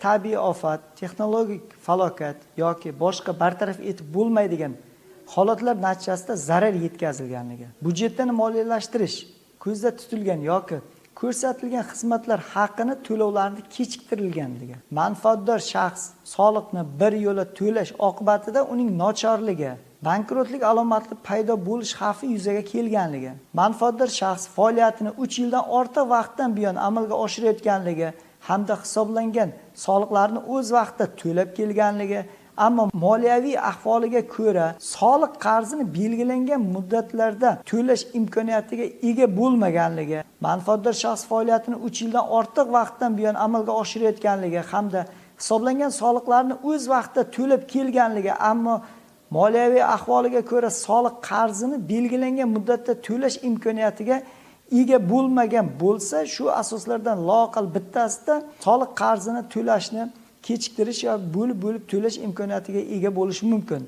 Tabiiy ofat, texnologik falokat yoki boshqa bartaraf etib bo'lmaydigan holatlar natijasida zarar yetkazilganligi, budjetni moliyalashtirish ko'zda tutilgan yoki ko'rsatilgan xizmatlar haqini to'lovlarni kechiktirilganligi, manfaatdor shaxs soliqni bir yo'la to'lash oqibatida uning nochorligi, bankrotlik alomati paydo bo'lish xavfi yuzaga kelganligi, manfaatdor shaxs faoliyatini 3 yildan ortiq vaqtdan buyon amalga oshirayotganligi hamda hisoblangan soliqlarni o'z vaqtida to'lab kelganligi, ammo moliyaviy ahvoliga ko'ra soliq qarzini belgilangan muddatlarda to'lash imkoniyatiga ega bo'lmaganligi, manfaatdor shaxs faoliyatini 3 yildan ortiq vaqtdan buyon amalga oshirayotganligi hamda hisoblangan soliqlarni o'z vaqtida to'lab kelganligi, ammo moliyaviy ahvoliga ko'ra soliq qarzini belgilangan muddatda to'lash imkoniyatiga ega bo'lmagan bo'lsa, shu asoslardan loaqal bittasida soliq qarzini to'lashni kechiktirish yoki bo'lib to'lash imkoniyatiga ega bo'lishi mumkin.